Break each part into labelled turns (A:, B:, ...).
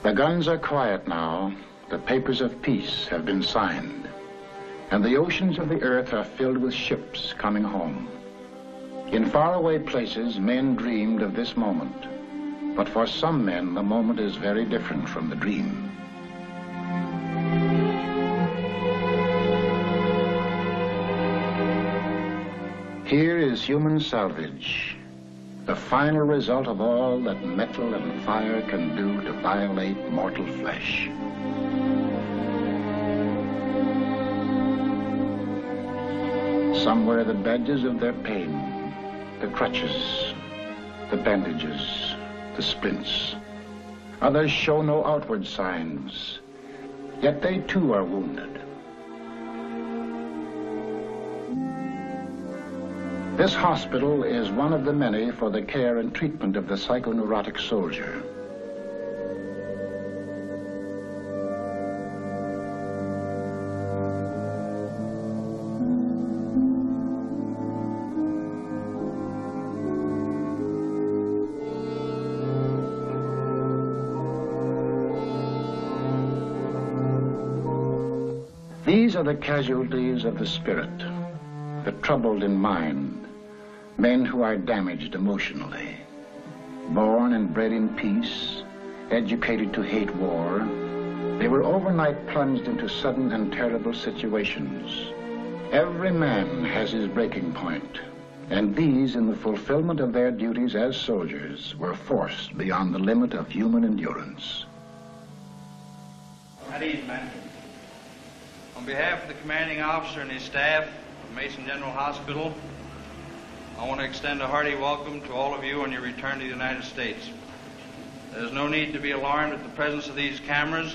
A: The guns are quiet now. The papers of peace have been signed. And the oceans of the earth are filled with ships coming home. In faraway places, men dreamed of this moment. But for some men, the moment is very different from the dream. Here is human salvage, the final result of all that metal and fire can do to violate mortal flesh. Some wear the badges of their pain, the crutches, the bandages, the splints. Others show no outward signs, yet they too are wounded. This hospital is one of the many for the care and treatment of the psychoneurotic soldier. These are the casualties of the spirit, the troubled in mind, men who are damaged emotionally. Born and bred in peace, educated to hate war, they were overnight plunged into sudden and terrible situations. Every man has his breaking point, and these, in the fulfillment of their duties as soldiers, were forced beyond the limit of human endurance.
B: At ease, man. On behalf of the commanding officer and his staff of Mason General Hospital, I want to extend a hearty welcome to all of you on your return to the United States. There's no need to be alarmed at the presence of these cameras,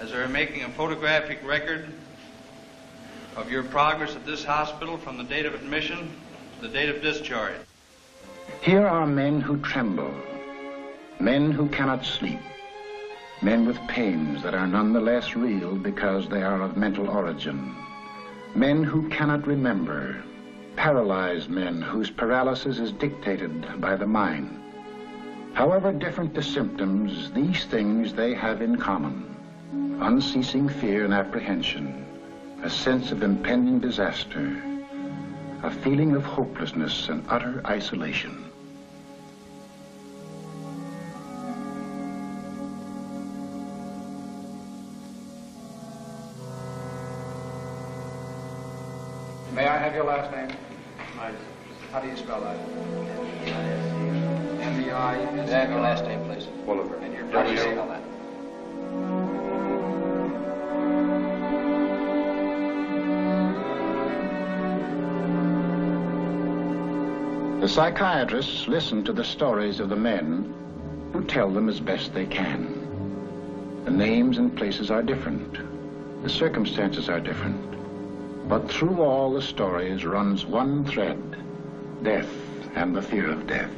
B: as they're making a photographic record of your progress at this hospital from the date of admission to the date of discharge.
A: Here are men who tremble, men who cannot sleep, men with pains that are nonetheless real because they are of mental origin, men who cannot remember, paralyzed men whose paralysis is dictated by the mind. However different the symptoms, these things they have in common: unceasing fear and apprehension, a sense of impending disaster, a feeling of hopelessness and utter isolation.
C: May I have your last name? How do you spell that? M-E-I.
D: May I have your last name, please?
C: Oliver. And your how do you spell that?
A: The psychiatrists listen to the stories of the men who tell them as best they can. The names and places are different. The circumstances are different. But through all the stories runs one thread: death and the fear of death.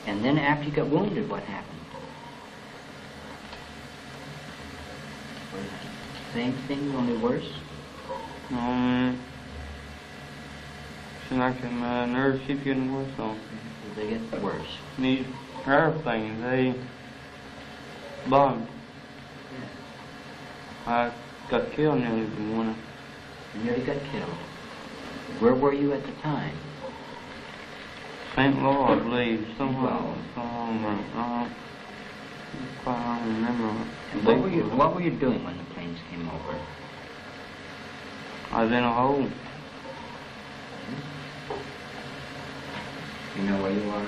E: And then after you got wounded, what happened? Same thing, only worse?
F: Seems like my nerves keep getting worse on.
E: They get worse.
F: These airplanes, they bombed. I got killed nearly one.
E: You nearly got killed. Where were you at the time?
F: St. Louis, I believe. Somewhere. I don't remember.
E: And what were you doing when the planes came over?
F: I was in a hole.
E: You know where you are?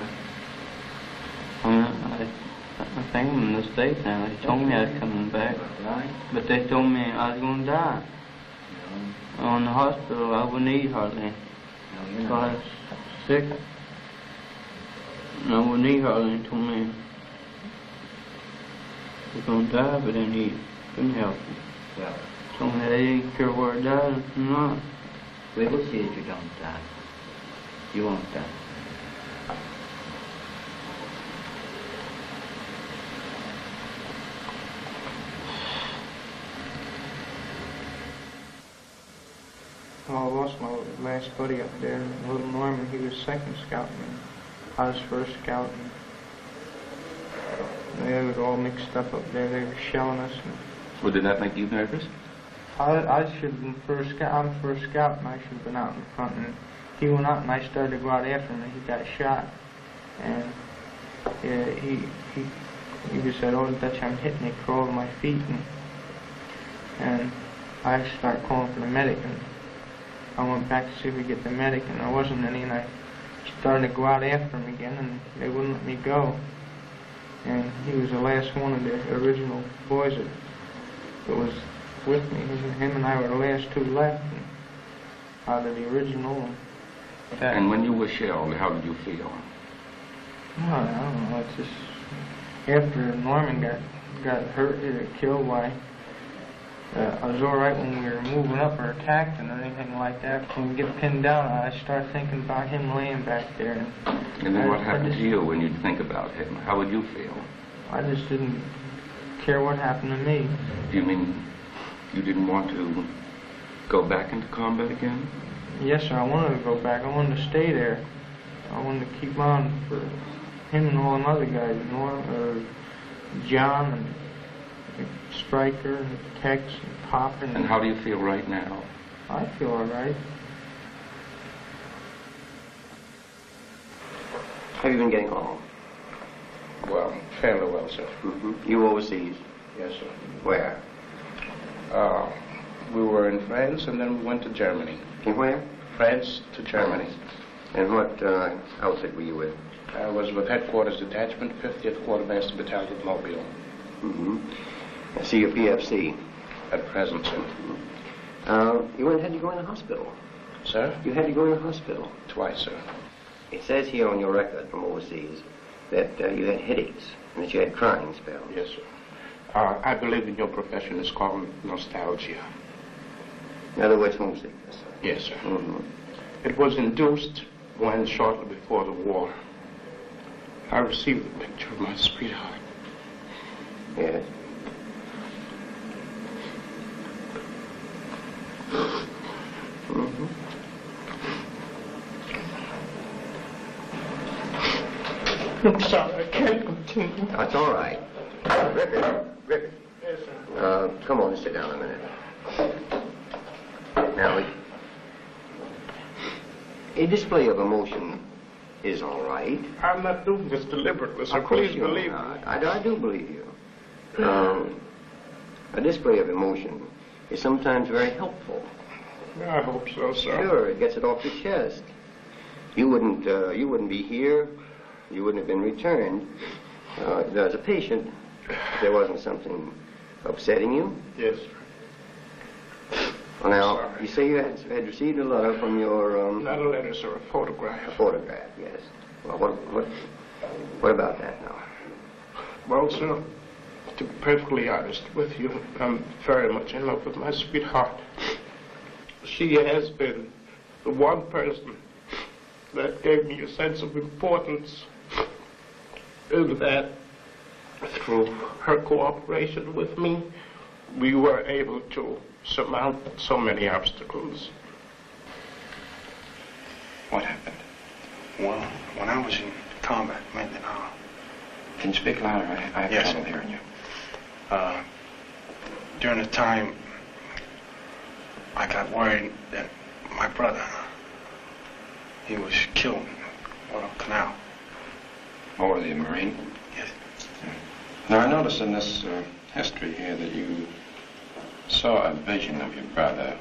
F: I think I'm in the States now. They told me I was coming back.
E: Right.
F: But they told me I was going to die.
E: No.
F: In the hospital, I wouldn't eat hardly.
E: No, you're
F: So I
E: not.
F: was sick. And I wouldn't eat hardly. They told me I was going to die, but then he couldn't help me.
E: Well,
F: Told me they didn't care where I died or not.
E: we will see that you don't die. You won't die.
F: I lost my last buddy up there, little Norman. He was second scoutman. I was first scouting. They were all mixed up there. They were shelling us.
D: Well, did that make you nervous?
F: I should have been first scout. I'm first scout, and I should have been out in front. And he went out, and I started to go out after him, and he got shot. And he just said, "Oh, Dutch, I'm hitting." He crawled to my feet, and I started calling for the medic. And I went back to see if we could get the medic, and there wasn't any. And I started to go out after him again, and they wouldn't let me go. And he was the last one of the original boys that was with me. Him and I were the last two left out of the original.
D: And when you were shelled, how did you feel?
F: I don't know. It's just after Norman got hurt or killed, why I was all right when we were moving up or attacked and anything like that. When we get pinned down, I start thinking about him laying back there.
D: And then what happened to you when you think about him? How would you feel?
F: I just didn't care what happened to me.
D: Do you mean you didn't want to go back into combat again?
F: Yes, sir. I wanted to go back. I wanted to stay there. I wanted to keep on for him and all them other guys, John and Stryker and Tex and Pop.
D: And how do you feel right now?
F: I feel all right.
G: How have you been getting along?
A: Well, fairly well, sir.
G: Mm-hmm. You overseas?
A: Yes, sir.
G: Where?
A: We were in France, and then we went to Germany.
G: In where?
A: France to Germany.
G: And what outfit were you with?
A: I was with Headquarters Detachment, 50th Quartermaster Battalion, Mobile.
G: Mm-hmm. I see your PFC.
A: At present, sir.
G: You had to go in the hospital.
A: Sir?
G: You had to go in the hospital.
A: Twice, sir.
G: It says here on your record from overseas that you had headaches and that you had crying spells.
A: Yes, sir. I believe in your profession is called nostalgia.
G: In other words, homesickness.
A: Yes, sir.
G: Mm-hmm.
A: It was induced when, shortly before the war, I received a picture of my sweetheart.
G: Yes. Mm-hmm.
A: I'm sorry, I can't continue.
G: That's all right. Griffith.
A: Yes, sir.
G: Come on, sit down a minute. Now, a display of emotion is all right.
A: I'm not doing this deliberately, sir.
G: Of course
A: Please
G: you're
A: believe me.
G: not. I do believe you. A display of emotion is sometimes very helpful.
A: I hope so, sir.
G: Sure, it gets it off your chest. You wouldn't be here. You wouldn't have been returned. As a patient, if there wasn't something upsetting you.
A: Yes, sir.
G: Well, now,
A: Sorry.
G: you say you had received a letter from your,
A: Not a letter, sir, a photograph.
G: a photograph, yes. Well, what about that now?
A: Well, sir, to be perfectly honest with you, I'm very much in love with my sweetheart. She has been the one person that gave me a sense of importance, and that through her cooperation with me, we were able to surmount so many obstacles.
H: What happened? Well, when I was in combat, Mindanao.
A: Can you speak louder? I have
H: Yes.
A: trouble hearing you.
H: During the time, I got worried that my brother, he was killed in Guadalcanal.
I: Or the Marine?
H: Yes.
I: Now, I notice in this history here that you saw a vision of your brother.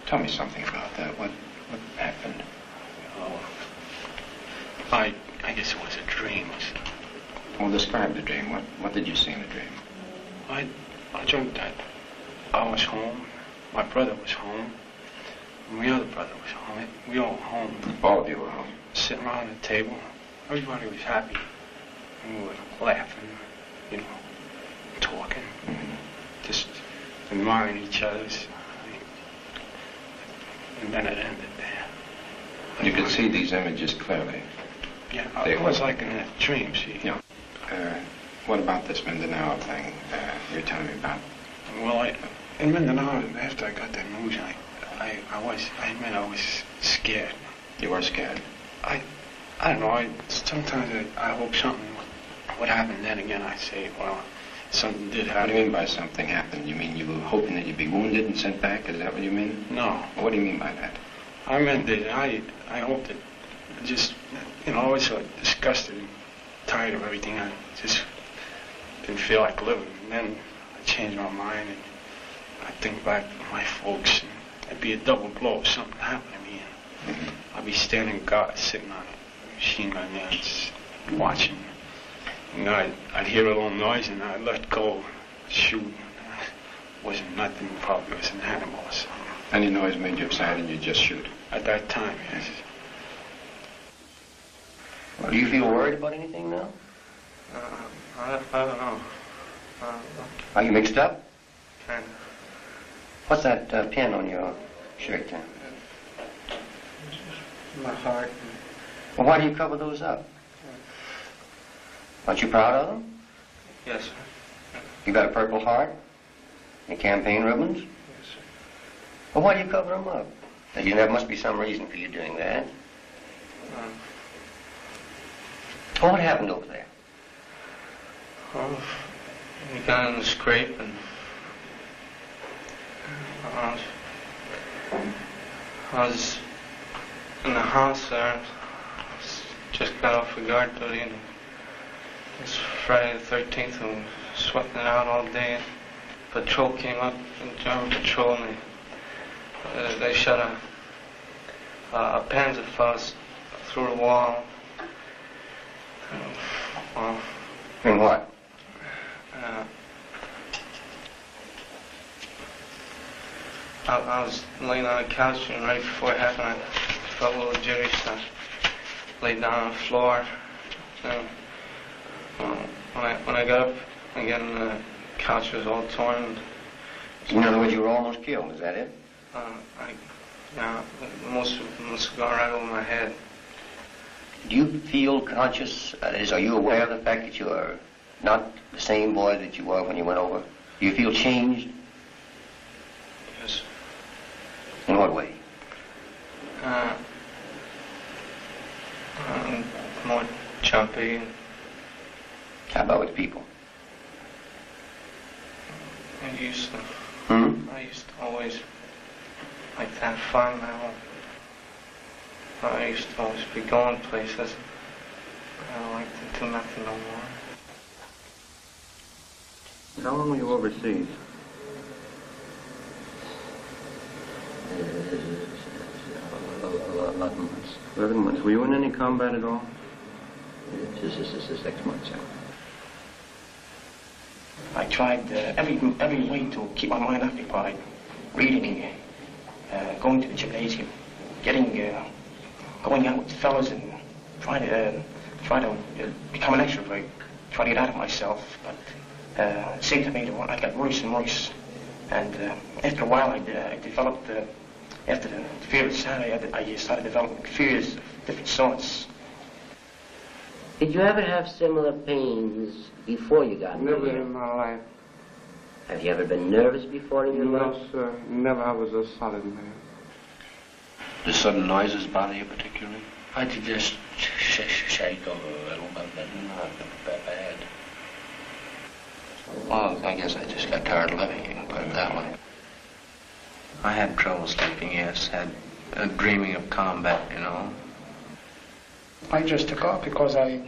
I: Tell me something about that. What happened?
H: I guess it was a dream.
I: Well, describe the dream. What did you see in the dream?
H: I dreamt that I was home, my brother was home, and my other brother was home. We all were home.
I: All of you were home.
H: Sitting around the table. Everybody was happy. And we were laughing, talking, just admiring each other's. And then it ended there.
I: You could see these images clearly.
H: Yeah, it was like in a dream, see.
I: Yeah. What about this Mindanao thing you're telling me about?
H: Well, in Mindanao, after I got that news, I was scared.
I: You were scared?
H: I don't know, sometimes I hope something what happened then again, I say, well, something did happen.
I: What do you mean by something happened? You mean you were hoping that you'd be wounded and sent back? Is that what you mean?
H: No.
I: What do you mean by that?
H: I meant that I hoped that just, you know, I was so disgusted and tired of everything. I just didn't feel like living. And then I changed my mind and I think back to my folks. And it'd be a double blow if something happened to me. And I'd be standing guard, sitting on a machine gun there, just watching. You know, I'd hear a little noise and I'd let go, shoot. It wasn't nothing, probably was an animal or something.
I: Any noise made you upset and you just shoot?
H: At that time, yes.
G: Well, do you feel worried about anything now?
F: I don't know.
G: Are you mixed up?
F: Kind of.
G: What's that pin on your shirt there?
F: My heart.
G: Well, why do you cover those up? Aren't you proud of them?
F: Yes, sir.
G: You got a Purple Heart? Your campaign ribbons?
F: Yes, sir.
G: Well, why do you cover them up? Now, there must be some reason for you doing that. Well, what happened over there?
F: Well, we got in the scrape and I was in the house there. Just got off the guard duty and it was Friday the 13th and we were sweating it out all day. And patrol came up, the German patrol, and they shot a Panzerfaust through the wall.
G: And what?
F: I was laying on a couch and right before it happened I felt a little jittery, so I laid down on the floor. And when I got up again, the couch was all torn.
G: In other words, you were almost killed, is that it?
F: Most of them must have gone right over my head.
G: Do you feel conscious, are you aware of the fact that you are not the same boy that you were when you went over? Do you feel changed?
F: Yes.
G: In what way?
F: More jumpy.
G: How about with people?
F: I used to always like to have fun now. I used to always be going places. I don't like to do nothing no more.
D: How long were you overseas?
E: A lot of months.
D: 11 months. Were you in any combat at all?
E: This is 6 months.
J: I tried every way to keep my mind occupied, reading, going to the gymnasium, going out with fellas and trying to become an extrovert, try to get out of myself. But it seemed to me that I got worse and worse. And after a while, I developed, after the fear of insanity, I started developing fears of different sorts.
K: Did you ever have similar pains before you got
H: Never
K: here?
H: in my life.
K: Have you ever been nervous before in your life?
H: No, sir. Never. I was a solid man.
I: Do sudden noises bother you particularly?
L: I did just shake a little, but not that bad.
I: Well, I guess I just got tired of living, you can put it that way.
F: I had trouble sleeping, yes. Had dreaming of combat, you know.
C: I just took off because I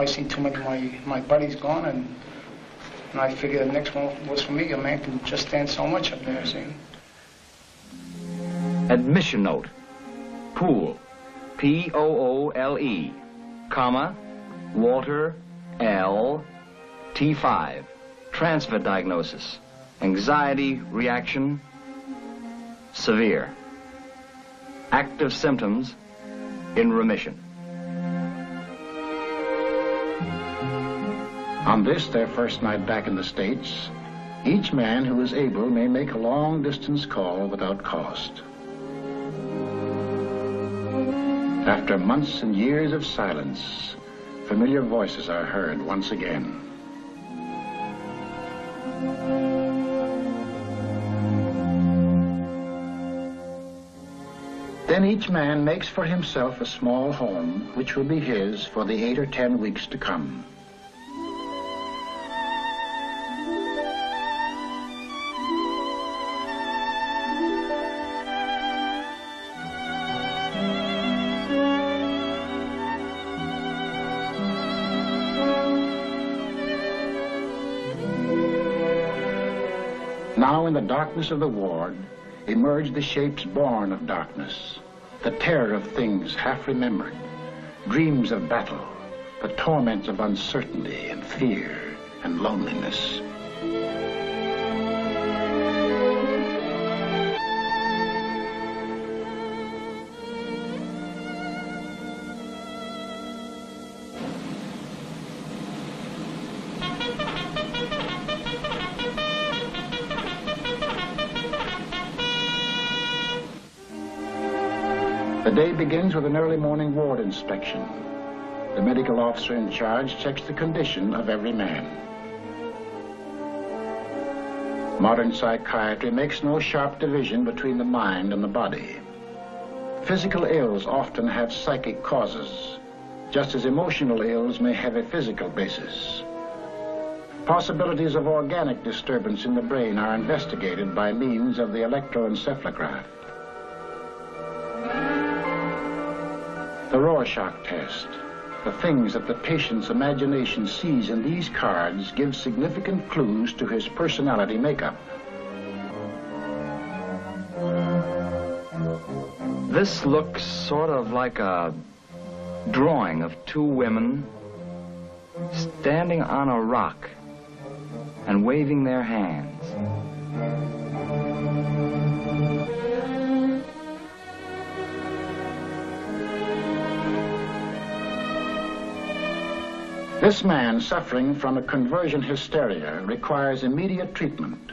C: seen too many of my buddies gone, and I figured the next one was for me. A man can just stand so much up there, see.
M: Admission note. Poole, Poole, comma, Walter L. T5. Transfer diagnosis. Anxiety reaction. Severe. Active symptoms in remission.
A: On this, their first night back in the States, each man who is able may make a long-distance call without cost. After months and years of silence, familiar voices are heard once again. Then each man makes for himself a small home which will be his for the 8 or 10 weeks to come. Now in the darkness of the ward emerge the shapes born of darkness, the terror of things half remembered, dreams of battle, the torments of uncertainty and fear and loneliness. The day begins with an early morning ward inspection. The medical officer in charge checks the condition of every man. Modern psychiatry makes no sharp division between the mind and the body. Physical ills often have psychic causes, just as emotional ills may have a physical basis. Possibilities of organic disturbance in the brain are investigated by means of the electroencephalograph. The Rorschach test. The things that the patient's imagination sees in these cards give significant clues to his personality makeup.
M: This looks sort of like a drawing of two women standing on a rock and waving their hands.
A: This man suffering from a conversion hysteria requires immediate treatment.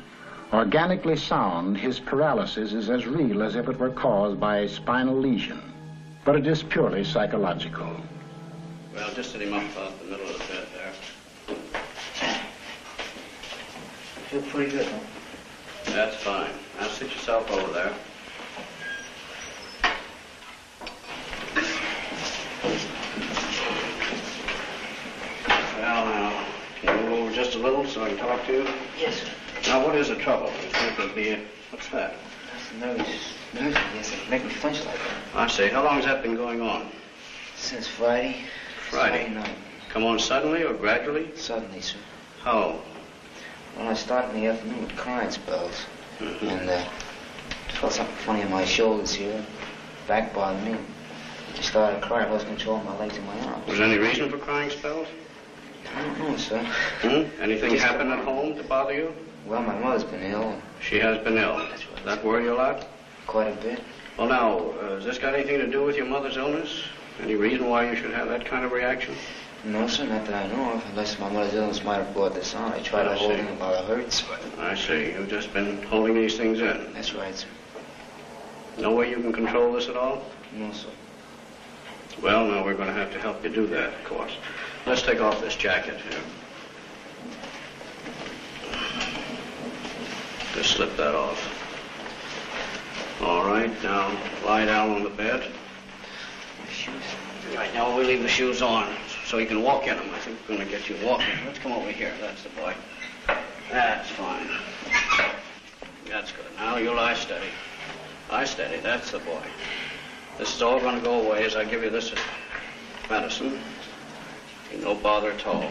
A: Organically sound, his paralysis is as real as if it were caused by a spinal lesion, but it is purely psychological.
B: Well, just sit him up about the middle of the bed there.
E: I feel pretty good, huh?
B: That's fine. Now sit yourself over there. Well, now, can you move over just a little so I can talk to you?
E: Yes, sir.
B: Now, what is the trouble? You think it'll be what's that?
E: That's nerves, yes, it make me flinch like that.
B: I see. How long has that been going on?
E: Since Friday.
B: Friday
E: night.
B: Come on suddenly or gradually?
E: Suddenly, sir.
B: How?
E: When I started in the afternoon with crying spells.
B: Mm-hmm.
E: And felt something funny in my shoulders here. Back bothered me. I started crying. I lost control of my legs and my arms.
B: Was there any reason for crying spells?
E: I don't know, sir.
B: Anything happen at home to bother you?
E: Well, my mother's been ill.
B: She has been ill.
E: That's right.
B: That worry you a lot?
E: Quite a bit.
B: Well, now, has this got anything to do with your mother's illness? Any reason why you should have that kind of reaction?
E: No, sir, not that I know of. Unless my mother's illness might have brought this on. I tried to hold in while it hurts, but...
B: I see. You've just been holding these things in.
E: That's right, sir.
B: No way you can control this at all?
E: No, sir.
B: Well, now, we're going to have to help you do that, of course. Let's take off this jacket here. Just slip that off. All right, now lie down on the bed.
E: My shoes.
B: Right, now we'll leave the shoes on so you can walk in them. I think we're going to get you walking. Let's come over here. That's the boy. That's fine. That's good. Now you lie steady. Lie steady. That's the boy. This is all going to go away as I give you this medicine. No bother at all.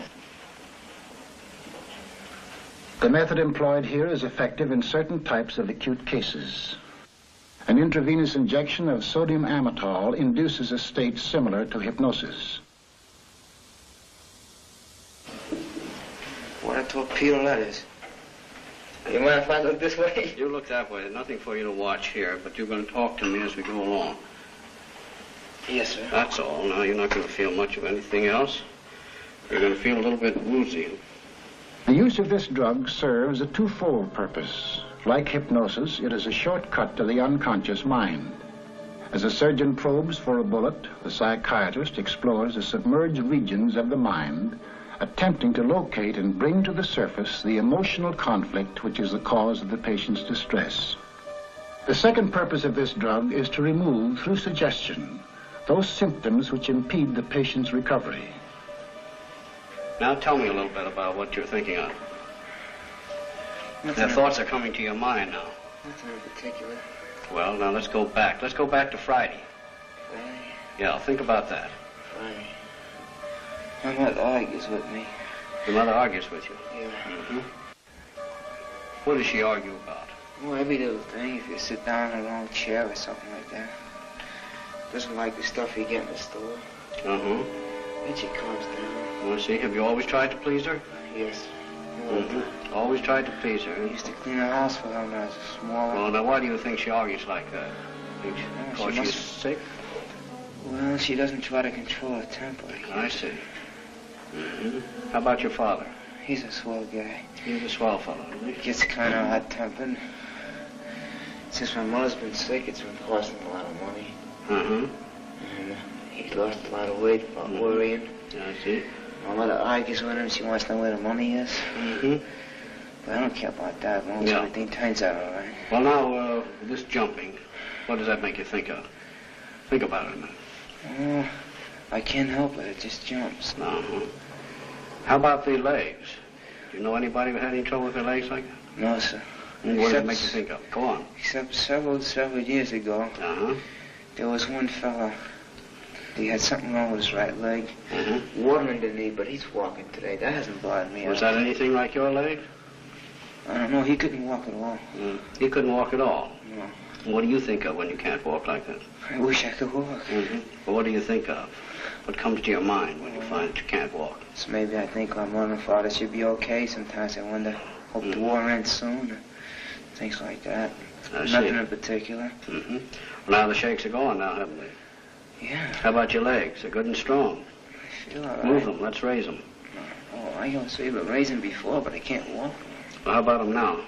A: The method employed here is effective in certain types of acute cases. An intravenous injection of sodium amytal induces a state similar to hypnosis.
E: What a torpedo that is. You mind if I look this way?
B: You look that way. There's nothing for you to watch here, but you're going to talk to me as we go along.
E: Yes, sir.
B: That's all. Now, you're not going to feel much of anything else. You're going to feel a little bit woozy.
A: The use of this drug serves a twofold purpose. Like hypnosis, it is a shortcut to the unconscious mind. As a surgeon probes for a bullet, the psychiatrist explores the submerged regions of the mind, attempting to locate and bring to the surface the emotional conflict which is the cause of the patient's distress. The second purpose of this drug is to remove, through suggestion, those symptoms which impede the patient's recovery.
B: Now tell me a little bit about what you're thinking of. The thoughts are coming to your mind now.
E: Nothing in particular.
B: Well, now let's go back. Let's go back to Friday.
E: Friday?
B: Yeah, think about that.
E: Friday. My mother argues with me.
B: Your mother argues with you?
E: Yeah.
B: Mm-hmm.
N: What does she argue about?
E: Well, every little thing. If you sit down in a long chair or something like that. Doesn't like the stuff you get in the store.
N: Uh-huh.
E: Then she calms down.
N: Well, see, have you always tried to please her?
E: Yes.
N: Mm-hmm. Always tried to please her.
E: I used to clean the house for her when I was smaller.
N: Well, now, why do you think she argues like that? Because she's sick?
E: Well, she doesn't try to control her temper.
N: I see. Mm-hmm. How about your father?
E: He's a swell guy.
N: He's a swell fellow, isn't he?
E: Gets kind of hot-tempered. Since my mother's been sick, it's been costing a lot of money.
N: Uh-huh.
E: And he's lost a lot of weight about worrying.
N: I see.
E: My mother argues with him. She wants to know where the money is.
N: Mm-hmm.
E: But I don't care about that. As long as everything turns out all right.
N: Well, now, this jumping, what does that make you think of? Think about it a minute.
E: I can't help it. It just jumps.
N: Uh-huh. How about the legs? Do you know anybody who had any trouble with their legs like that?
E: No, sir.
N: And what does it make you think of? Go on.
E: Except several years ago,
N: Uh-huh.
E: there was one fella. He had something wrong with his right leg.
N: Uh-huh.
E: Water in the knee, but he's walking today. That hasn't bothered me.
N: Was that anything like your leg?
E: I don't know. He couldn't walk at all.
N: He couldn't walk at all?
E: No.
N: What do you think of when you can't walk like that?
E: I wish I could walk.
N: Mm-hmm. Well, what do you think of? What comes to your mind when you find that you can't walk?
E: So maybe I think my mother and father should be okay. Sometimes I wonder, hope the war ends soon. Things like that. Nothing in particular.
N: Mm-hmm. Well, now the shakes are gone now, haven't they?
E: Yeah.
N: How about your legs? They're good and strong.
E: I feel all right.
N: Move them. Let's raise them.
E: Oh, I used to even raise them before, but I can't walk.
N: Well, how about them now?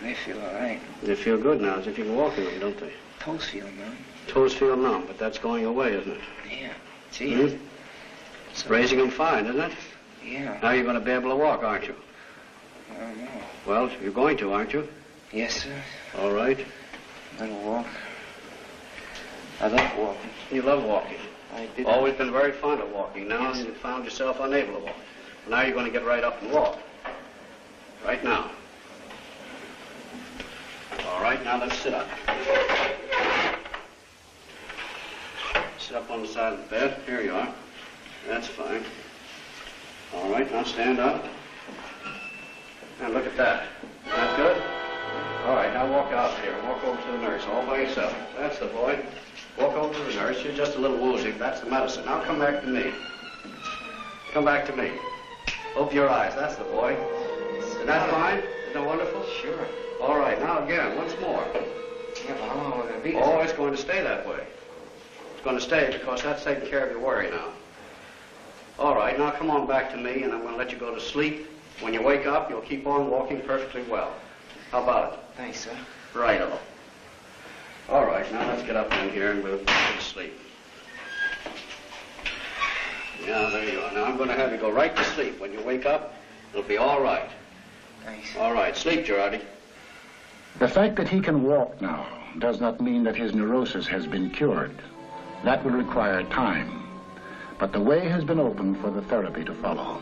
E: They feel all right.
N: They feel good now, as if you can walk in them, don't they?
E: Toes feel numb.
N: Toes feel numb, but that's going away, isn't it?
E: Yeah. Gee.
N: Mm-hmm. So raising them fine, isn't it?
E: Yeah.
N: Now you're going to be able to walk, aren't you?
E: I don't know.
N: Well, you're going to, aren't you?
E: Yes, sir.
N: All right.
E: I'm going to walk. I love walking.
N: You love walking.
E: I did.
N: Always been very fond of walking. Now you found yourself unable to walk. Now you're going to get right up and walk. Right now. All right, now let's sit up. Sit up on the side of the bed. Here you are. That's fine. All right, now stand up. And look at that. Is that good? All right, now walk out here. Walk over to the nurse all by yourself. That's the boy. Walk over to the nurse. You're just a little woozy. That's the medicine. Now come back to me. Come back to me. Open your eyes. That's the boy. Isn't that fine? Isn't that wonderful?
E: Sure.
N: All right, now again, once more.
E: Yeah, but how long are we going to be?
N: Oh, it's going to stay that way. It's going to stay because that's taking care of your worry now. All right, now come on back to me, and I'm going to let you go to sleep. When you wake up, you'll keep on walking perfectly well. How about it?
E: Thanks, sir.
N: Righto. All right, now let's get up in here and we'll go to sleep. Yeah, there you are. Now I'm going to have you go right to sleep. When you wake up, it'll be all right.
E: Thanks.
N: All right, sleep, Girardi.
A: The fact that he can walk now does not mean that his neurosis has been cured. That will require time. But the way has been opened for the therapy to follow.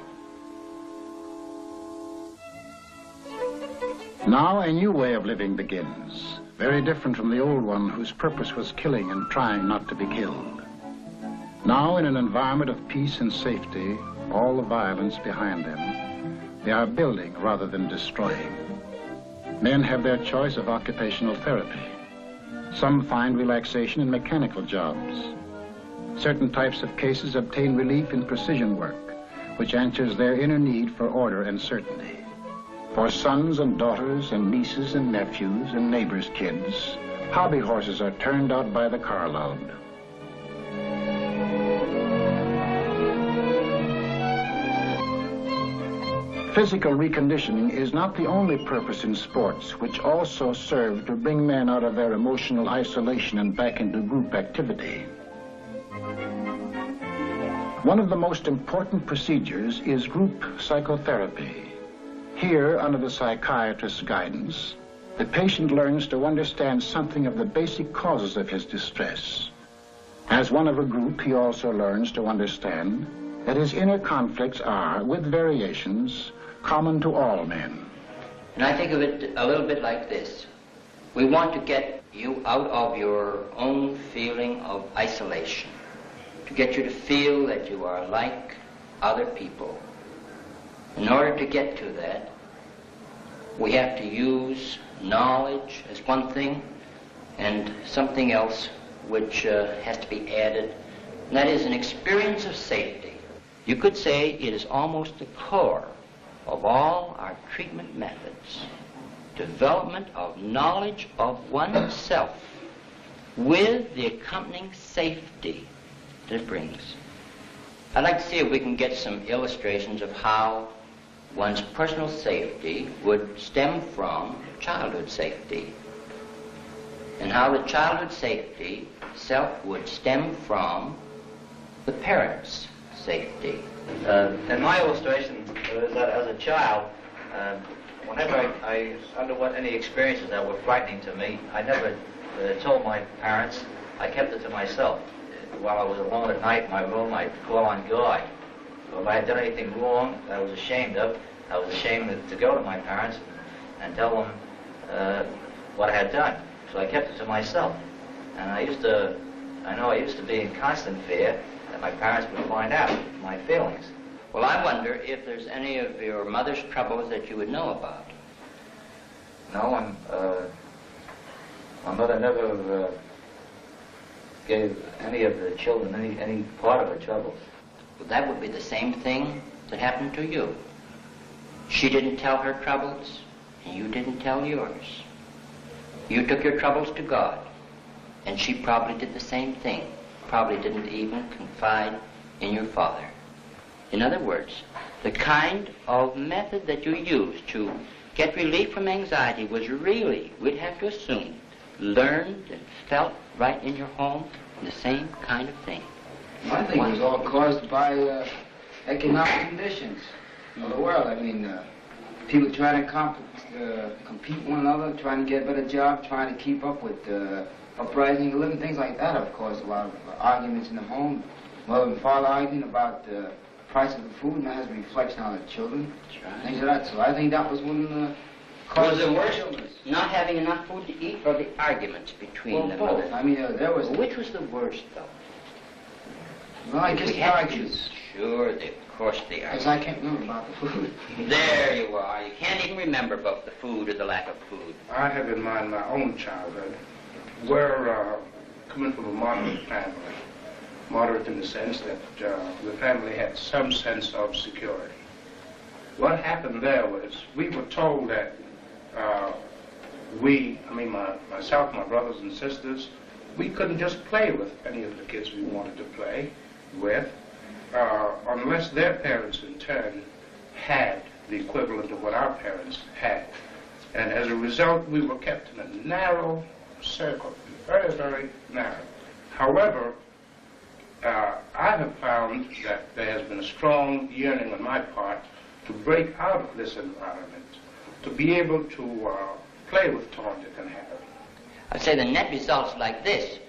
A: Now a new way of living begins, very different from the old one whose purpose was killing and trying not to be killed. Now in an environment of peace and safety, all the violence behind them, they are building rather than destroying. Men have their choice of occupational therapy. Some find relaxation in mechanical jobs. Certain types of cases obtain relief in precision work, which answers their inner need for order and certainty. For sons and daughters and nieces and nephews and neighbors' kids, hobby horses are turned out by the carload. Physical reconditioning is not the only purpose in sports, which also serve to bring men out of their emotional isolation and back into group activity. One of the most important procedures is group psychotherapy. Here, under the psychiatrist's guidance, the patient learns to understand something of the basic causes of his distress. As one of a group, he also learns to understand that his inner conflicts are, with variations, common to all men.
O: And I think of it a little bit like this. We want to get you out of your own feeling of isolation, to get you to feel that you are like other people. In order to get to that, We have to use knowledge as one thing, and something else which has to be added, and that is an experience of safety. You could say it is almost the core of all our treatment methods. Development of knowledge of oneself with the accompanying safety that it brings. I'd like to see if we can get some illustrations of how one's personal safety would stem from childhood safety, and how the childhood safety itself would stem from the parents' safety.
P: In my illustration, is that as a child, whenever I underwent any experiences that were frightening to me, I never told my parents. I kept it to myself. While I was alone at night in my room, I'd call on God. So if I had done anything wrong that I was ashamed of, I was ashamed to go to my parents and tell them what I had done. So I kept it to myself. And I used to be in constant fear that my parents would find out my feelings.
O: Well, I wonder if there's any of your mother's troubles that you would know about.
P: No, my mother never gave any of the children any part of her troubles.
O: Well, that would be the same thing that happened to you. She didn't tell her troubles, and you didn't tell yours. You took your troubles to God, and she probably did the same thing. Probably didn't even confide in your father. In other words, the kind of method that you used to get relief from anxiety was really, we'd have to assume, learned and felt right in your home, the same kind of thing.
Q: I think it was all caused by economic conditions of the world. I mean, people trying to compete one another, trying to get a better job, trying to keep up with uprising of living, things like that have caused a lot of arguments in the home. Mother and father arguing about the price of the food, and that has a reflection on the children.
O: That's right.
Q: Things like that. So I think that was one of the causes of the children.
O: Not having enough food to eat, or the arguments between them?
Q: Both. I mean, there was...
O: Which was the worst, though?
Q: Well, I guess the arguments.
O: Sure, of course the arguments.
Q: Because I can't remember about the food.
O: There you are. You can't even remember about the food or the lack of food.
H: I have in mind my own childhood. We're coming from a moderate family. Moderate in the sense that the family had some sense of security. What happened there was we were told that myself, my brothers and sisters, we couldn't just play with any of the kids we wanted to play with unless their parents in turn had the equivalent of what our parents had. And as a result, we were kept in a narrow circle, very, very narrow. However, I have found that there has been a strong yearning on my part to break out of this environment, to be able to play with Tom, Dick, and Harry.
O: I'd say the net result's like this.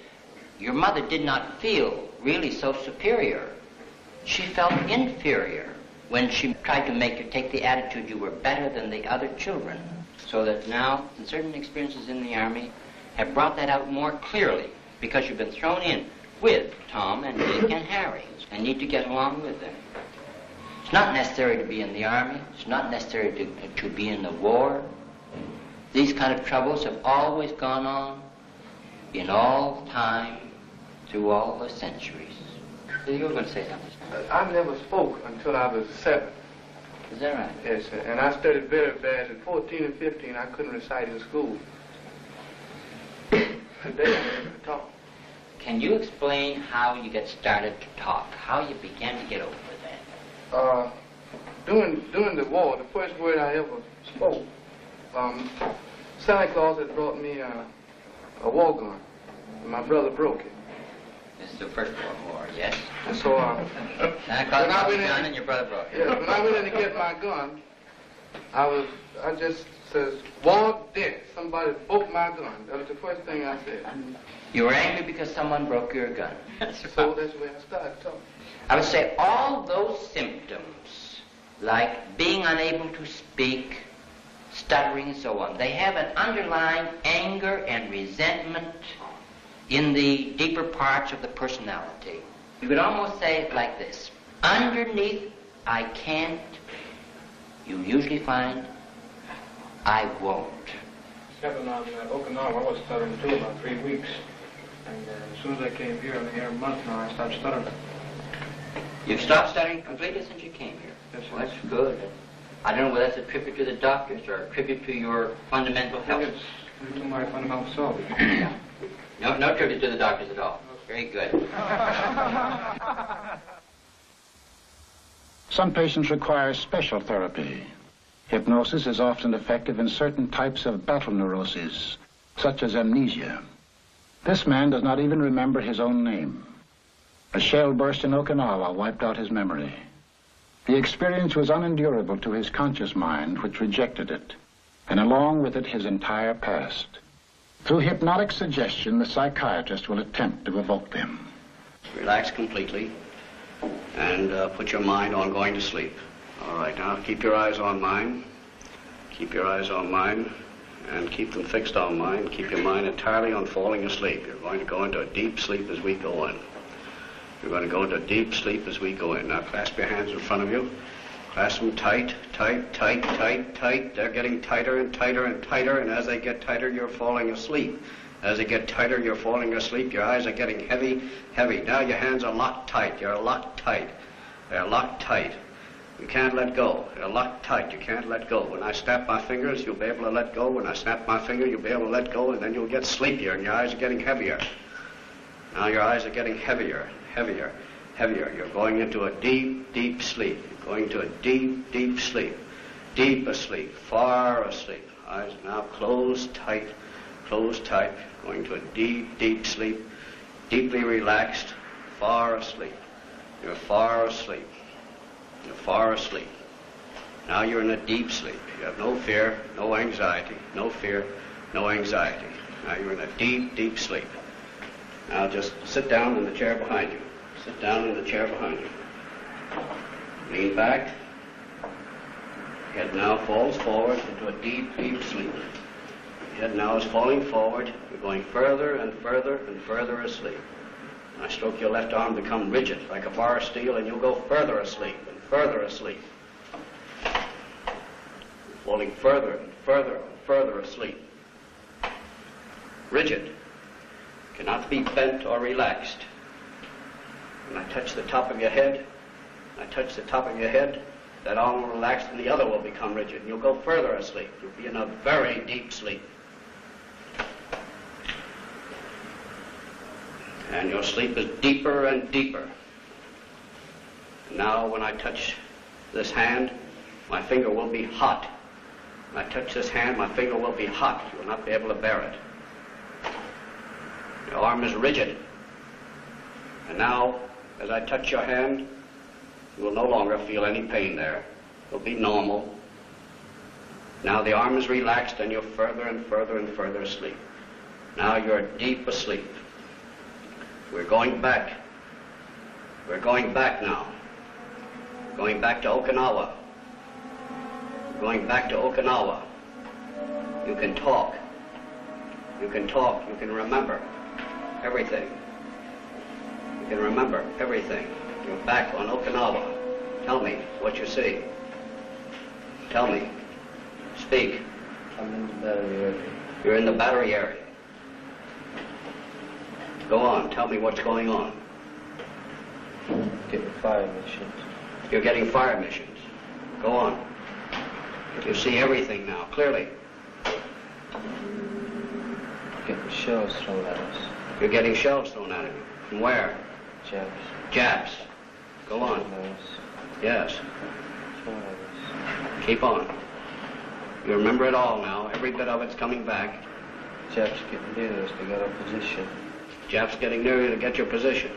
O: Your mother did not feel really so superior. She felt inferior when she tried to make you take the attitude you were better than the other children. So that now, certain experiences in the Army have brought that out more clearly, because you've been thrown in with Tom and Dick and Harry and need to get along with them. It's not necessary to be in the Army. It's not necessary to be in the war. These kind of troubles have always gone on in all time, through all the centuries. So you were going to say something?
R: I never spoke until I was 7.
O: Is that right?
R: Yes, sir. And I studied very bad. At 14 and 15, I couldn't recite in school. They never talk.
O: Can you explain how you get started to talk? How you began to get over that?
R: During the war, the first word I ever spoke, Santa Claus had brought me a war gun, and my brother broke it.
O: This is the First World War, yes?
R: And so,
O: Santa Claus brought the gun and your brother broke it.
R: Yeah, when I went in to get my gun, I just says, war dead. Somebody broke my gun. That was the first thing I said.
O: You were angry because someone broke your gun.
R: So that's where I started talking.
O: I would say all those symptoms, like being unable to speak, stuttering and so on, they have an underlying anger and resentment in the deeper parts of the personality. You could almost say it like this. Underneath I can't, you usually find I won't.
F: Except on Okinawa, I was stuttering too about 3 weeks. And as soon as I came here, I'm here a month now, I stopped stuttering.
O: You've stopped stuttering completely since you came here?
F: Yes, sir.
O: Well, that's good. I don't know whether that's a tribute to the doctors or a tribute to your fundamental health.
F: It's to my fundamental self.
O: No tribute to the doctors at all. Very good.
A: Some patients require special therapy. Hypnosis is often effective in certain types of battle neuroses, such as amnesia. This man does not even remember his own name. A shell burst in Okinawa wiped out his memory. The experience was unendurable to his conscious mind, which rejected it, and along with it his entire past. Through hypnotic suggestion, the psychiatrist will attempt to evoke them.
N: Relax completely and put your mind on going to sleep. All right, now keep your eyes on mine. Keep your eyes on mine and keep them fixed on mine. Keep your mind entirely on falling asleep. You're going to go into a deep sleep as we go in. You're going to go into deep sleep as we go in. Now clasp your hands in front of you. Clasp them tight, tight, tight, tight, tight. They're getting tighter and tighter and tighter, and as they get tighter, you're falling asleep. As they get tighter, you're falling asleep. Your eyes are getting heavy, heavy. Now your hands are locked tight. You're locked tight. They're locked tight. You can't let go. They're locked tight. You can't let go. When I snap my fingers, you'll be able to let go. When I snap my finger, you'll be able to let go, and then you'll get sleepier, and your eyes are getting heavier. Now your eyes are getting heavier, heavier, heavier. You're going into a deep, deep sleep. You're going into a deep, deep sleep. Deep asleep, far asleep. Eyes now closed tight, going to a deep, deep sleep, deeply relaxed, far asleep. You're far asleep. You're far asleep. Now you're in a deep sleep. You have no fear, no anxiety, no fear, no anxiety. Now you're in a deep, deep sleep. Now just sit down in the chair behind you. Sit down in the chair behind you. Lean back. Head now falls forward into a deep, deep sleep. Head now is falling forward. You're going further and further and further asleep. I stroke your left arm, become rigid like a bar of steel, and you'll go further asleep and further asleep. Falling further and further and further asleep. Rigid. Cannot be bent or relaxed. When I touch the top of your head, that arm will relax and the other will become rigid. And you'll go further asleep. You'll be in a very deep sleep. And your sleep is deeper and deeper. Now when I touch this hand, my finger will be hot. When I touch this hand, my finger will be hot. You will not be able to bear it. Your arm is rigid. And now, as I touch your hand, you will no longer feel any pain there. It'll be normal. Now the arm is relaxed and you're further and further and further asleep. Now you're deep asleep. We're going back. We're going back now. Going back to Okinawa. Going back to Okinawa. You can talk. You can talk. You can remember everything. You can remember everything. You're back on Okinawa. Tell me what you see. Tell me. Speak.
F: I'm in the battery area.
N: You're in the battery area. Go on. Tell me what's going on.
F: Getting fire missions.
N: You're getting fire missions. Go on. You see everything now, clearly.
F: Getting shells thrown at us.
N: You're getting shells thrown at you. From where?
F: Japs.
N: Japs. Go on. Yes. Keep on. You remember it all now. Every bit of it's coming back.
F: Japs getting near us to get our position.
N: Japs getting near you to get your position.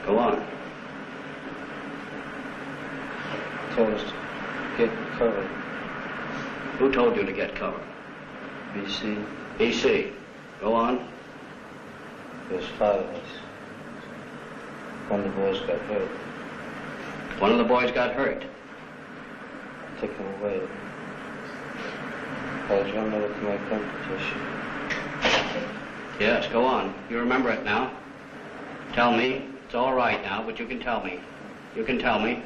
N: Go on.
F: Told us to get cover.
N: Who told you to get cover?
F: BC.
N: BC. Go on.
F: There's 5 of us. One of the boys got hurt.
N: One of the boys got hurt.
F: Took him away. I was running over to my gun position.
N: Yes, go on. You remember it now. Tell me. It's all right now, but you can tell me. You can tell me.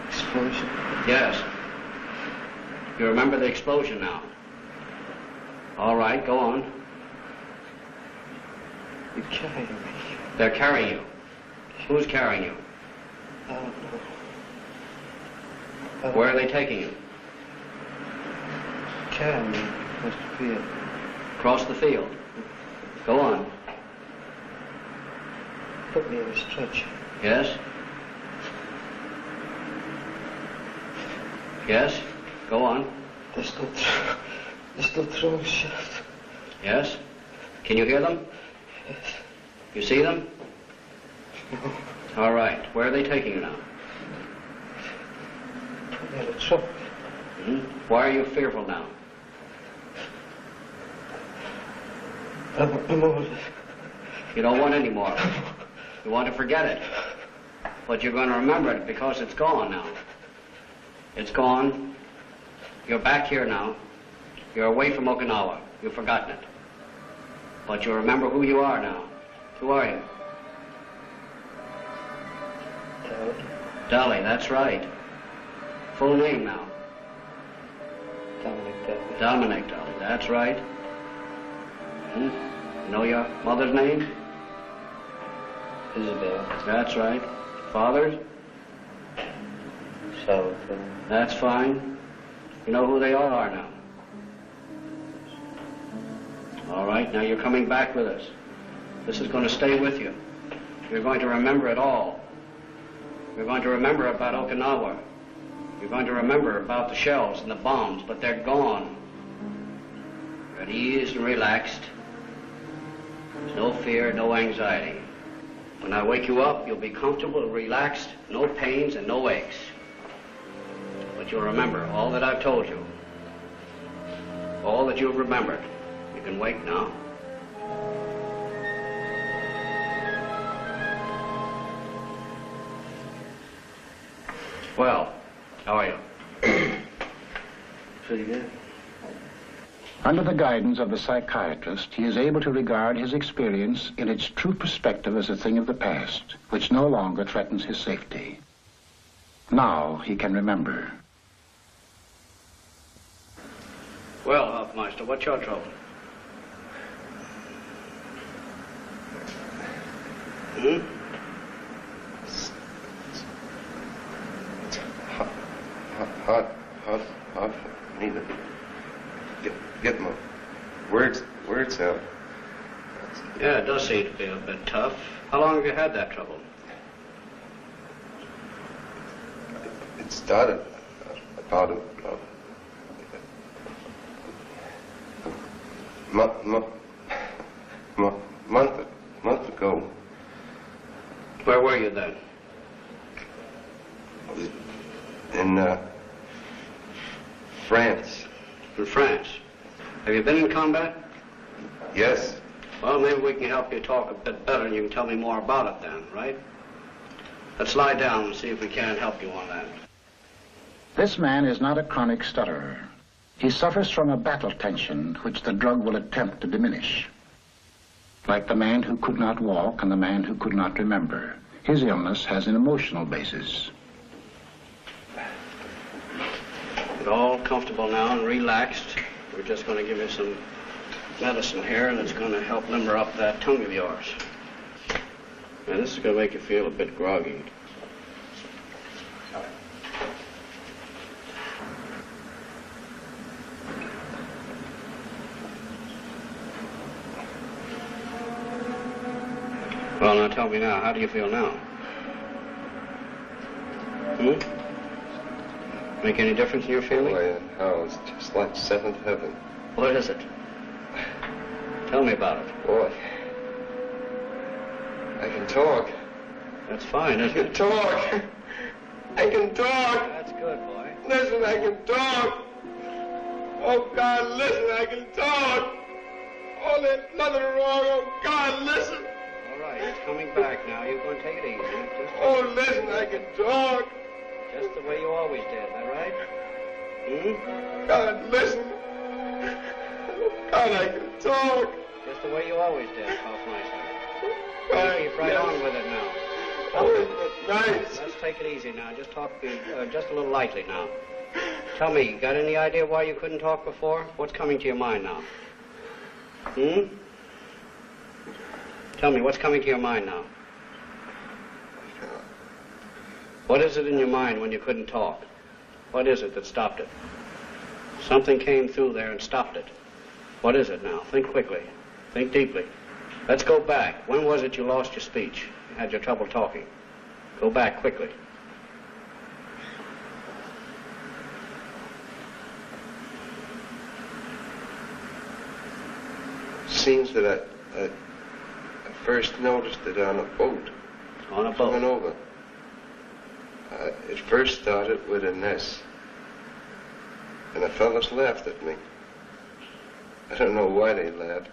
F: Explosion?
N: Yes. You remember the explosion now? All right, go on.
J: You're carrying me.
N: They're carrying you. Who's carrying you?
J: I don't know.
N: Where are they taking you?
J: Carrying me across the field.
N: Across the field. Go on.
J: Put me on a stretcher.
N: Yes? Yes? Go on.
J: They're still throwing shots.
N: Yes? Can you hear them?
J: Yes.
N: You see them?
J: No.
N: All right. Where are they taking you now?
J: Put me in a truck.
N: Why are you fearful now?
J: I'm over it.
N: You don't want any more. You want to forget it. But you're going to remember it because it's gone now. It's gone. You're back here now. You're away from Okinawa. You've forgotten it. But you remember who you are now. Who are you? Dolly, that's right. Full name now.
J: Dominic Dolly.
N: Dominic Dolly, that's right. You know your mother's name?
J: Isabel.
N: That's right. Father's?
J: Salvatore.
N: That's fine. You know who they all are now. All right, now you're coming back with us. This is going to stay with you. You're going to remember it all. You're going to remember about Okinawa. You're going to remember about the shells and the bombs, but they're gone. You're at ease and relaxed. There's no fear, no anxiety. When I wake you up, you'll be comfortable, relaxed, no pains and no aches. But you'll remember all that I've told you. All that you've remembered. You can wake now. Well, how are you?
J: Pretty good.
A: Under the guidance of the psychiatrist, he is able to regard his experience in its true perspective as a thing of the past, which no longer threatens his safety. Now he can remember.
N: Well, Hofmeister, what's your trouble?
I: Hard for me to get my words out.
N: Yeah, it does seem to be a bit tough. How long have you had that trouble?
I: It started about a month ago.
N: Where were you then?
I: In France.
N: In France. Have you been in combat?
I: Yes.
N: Well, maybe we can help you talk a bit better and you can tell me more about it then, right? Let's lie down and see if we can help you on that.
A: This man is not a chronic stutterer. He suffers from a battle tension which the drug will attempt to diminish. Like the man who could not walk and the man who could not remember, his illness has an emotional basis.
N: You're all comfortable now and relaxed. We're just going to give you some medicine here, and it's going to help limber up that tongue of yours. Now, this is going to make you feel a bit groggy. Well, now tell me now, how do you feel now? Make any difference in your feeling?
I: Oh, it's just like seventh heaven.
N: What is it? Tell me about it.
I: Boy, I can talk.
N: That's fine, isn't it?
I: Talk. I can talk.
N: That's good, boy.
I: Listen, I can talk. Oh, God, listen, I can talk. Oh, there's nothing wrong. Oh, God, listen.
N: All right, it's coming back now. You're going to take it easy.
I: Oh, listen, I can talk.
N: Just the way you always did, is that right?
I: God, listen. Oh, God, I can talk.
N: Just the way you always did, Hofmeister.
I: God,
N: Keep right on with it now.
I: Oh, it's nice.
N: Let's take it easy now. Just talk just a little lightly now. Tell me, got any idea why you couldn't talk before? What's coming to your mind now? Tell me, what's coming to your mind now? What is it in your mind when you couldn't talk? What is it that stopped it? Something came through there and stopped it. What is it now? Think quickly. Think deeply. Let's go back. When was it you lost your speech? You had your trouble talking. Go back quickly.
I: Seems that I first noticed it on a boat.
N: On a boat?
I: Coming over. It first started with an S. And the fellows laughed at me. I don't know why they laughed.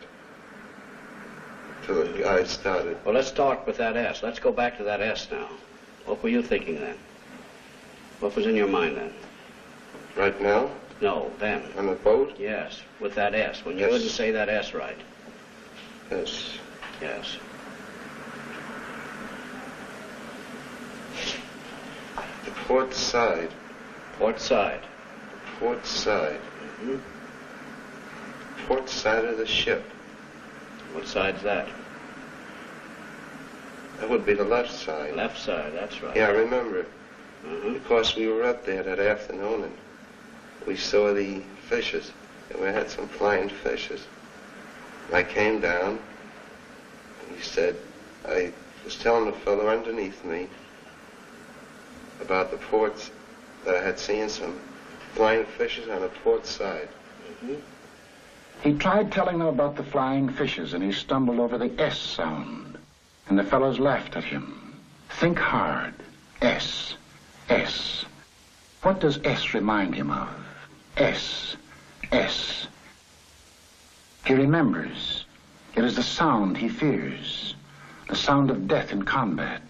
I: Until the guy started.
N: Well, let's start with that S. Let's go back to that S now. What were you thinking then? What was in your mind then?
I: Right now?
N: No, then.
I: On the boat?
N: Yes, with that S. When you wouldn't say that S right.
I: Yes.
N: Yes.
I: The port side.
N: Port side?
I: Port side.
N: Mm-hmm.
I: Port side of the ship.
N: What side's that?
I: That would be the left side.
N: Left side, that's right.
I: Yeah, I remember it.
N: Mm-hmm.
I: Because we were up there that afternoon and we saw the fishes. And we had some flying fishes. I came down and he said, I was telling the fellow underneath me about the ports that I had seen some flying fishes on the port side.
N: Mm-hmm.
A: He tried telling them about the flying fishes, and he stumbled over the S sound. And the fellows laughed at him. Think hard. S. S. What does S remind him of? S. S. He remembers. It is the sound he fears. The sound of death in combat.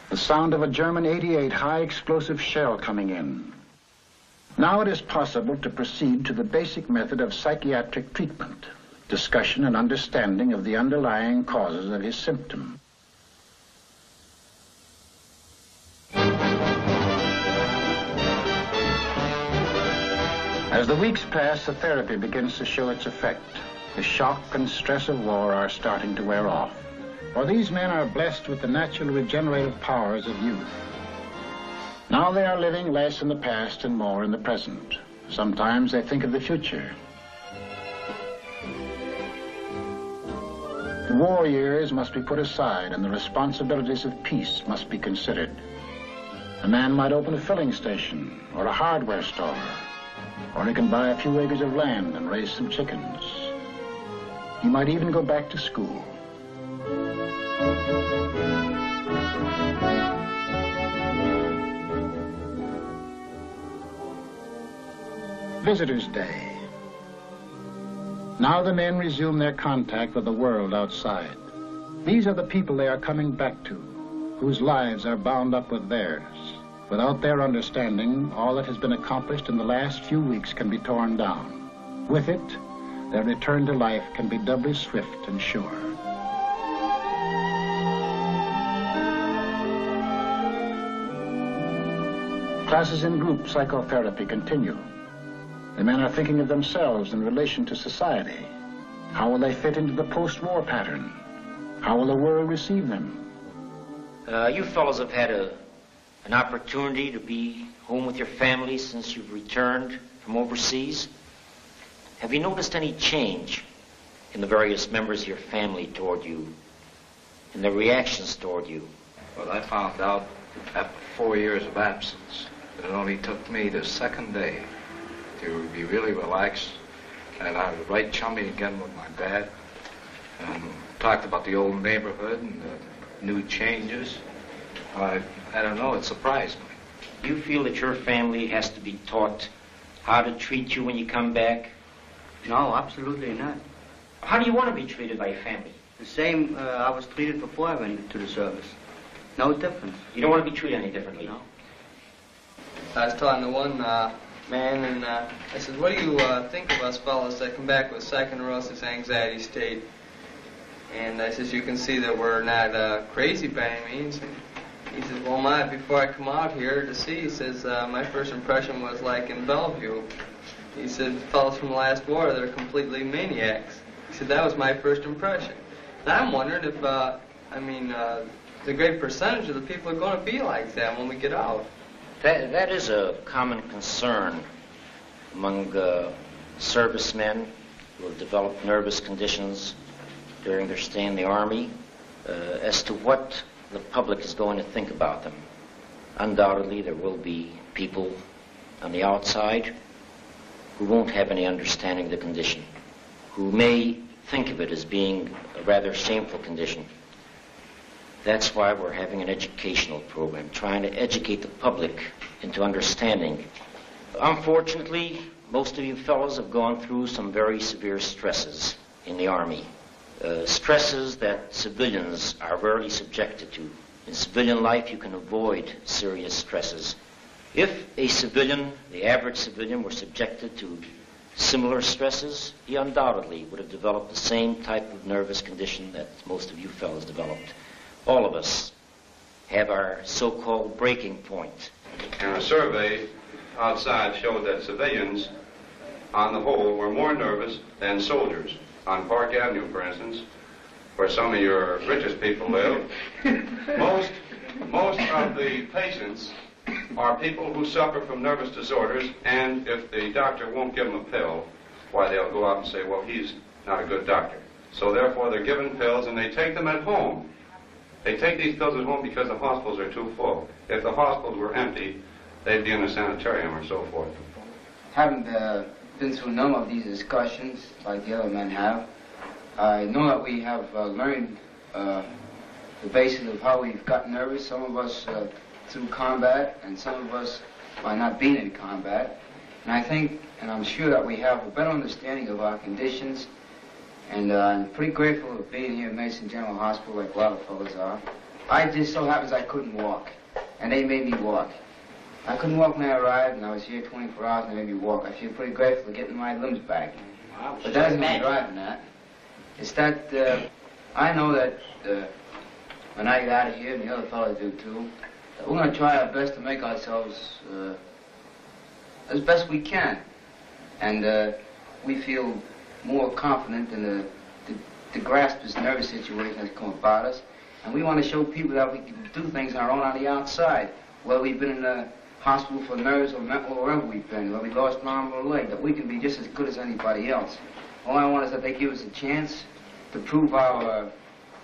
A: The sound of a German 88 high-explosive shell coming in. Now it is possible to proceed to the basic method of psychiatric treatment, discussion and understanding of the underlying causes of his symptom. As the weeks pass, the therapy begins to show its effect. The shock and stress of war are starting to wear off. For these men are blessed with the natural regenerative powers of youth. Now they are living less in the past and more in the present. Sometimes they think of the future. The war years must be put aside and the responsibilities of peace must be considered. A man might open a filling station or a hardware store, or he can buy a few acres of land and raise some chickens. He might even go back to school. Visitors' Day. Now the men resume their contact with the world outside. These are the people they are coming back to, whose lives are bound up with theirs. Without their understanding, all that has been accomplished in the last few weeks can be torn down. With it, their return to life can be doubly swift and sure. Classes in group psychotherapy continue. The men are thinking of themselves in relation to society. How will they fit into the post-war pattern? How will the world receive them?
S: You fellows have had an opportunity to be home with your family since you've returned from overseas. Have you noticed any change in the various members of your family toward you, in their reactions toward you?
M: Well, I found out after 4 years of absence that it only took me the second day to be really relaxed, and I was right chummy again with my dad, and talked about the old neighborhood and the new changes. I don't know, it surprised me.
S: Do you feel that your family has to be taught how to treat you when you come back?
T: No, absolutely not.
S: How do you want to be treated by your family?
T: The same I was treated before I went into the service. No difference.
S: You don't want to be treated any differently?
T: No.
U: I was talking to one man, and I said, what do you think of us fellas that come back with psychoneurosis anxiety state? And I says, you can see that we're not crazy by any means. And He says, well, before I come out here to see, he says, my first impression was like in Bellevue. He said, fellows from the last war, they're completely maniacs. He said, that was my first impression. And I'm wondering if, the great percentage of the people are going to be like that when we get out.
S: That is a common concern among servicemen who have developed nervous conditions during their stay in the Army as to what the public is going to think about them. Undoubtedly, there will be people on the outside who won't have any understanding of the condition, who may think of it as being a rather shameful condition. That's why we're having an educational program, trying to educate the public into understanding. Unfortunately, most of you fellows have gone through some very severe stresses in the Army. Stresses that civilians are rarely subjected to. In civilian life, you can avoid serious stresses. If a civilian, the average civilian, were subjected to similar stresses, he undoubtedly would have developed the same type of nervous condition that most of you fellows developed. All of us have our so-called breaking point.
G: And a survey outside showed that civilians, on the whole, were more nervous than soldiers. On Park Avenue, for instance, where some of your richest people live, most of the patients are people who suffer from nervous disorders, and if the doctor won't give them a pill, why, they'll go out and say, well, he's not a good doctor. So therefore, they're given pills, and they take them at home. They take these pills at home because the hospitals are too full. If the hospitals were empty, they'd be in a sanitarium or so forth.
Q: Having been through a number of these discussions, like the other men have, I know that we have learned the basis of how we've gotten nervous. Some of us through combat, and some of us by not being in combat. And I think, and I'm sure that we have a better understanding of our conditions. And I'm pretty grateful of being here at Mason General Hospital, like a lot of fellows are. I just so happens I couldn't walk, and they made me walk. I couldn't walk when I arrived, and I was here 24 hours, and they made me walk. I feel pretty grateful for getting my limbs back. But that isn't what's driving that. It's that I know that when I get out of here, and the other fellows do too, that we're going to try our best to make ourselves as best we can. And we feel more confident in to grasp this nervous situation that's come about us. And we want to show people that we can do things on our own on the outside, whether we've been in the hospital for nerves or mental or wherever we've been, whether we lost an arm or a leg, that we can be just as good as anybody else. All I want is that they give us a chance to prove our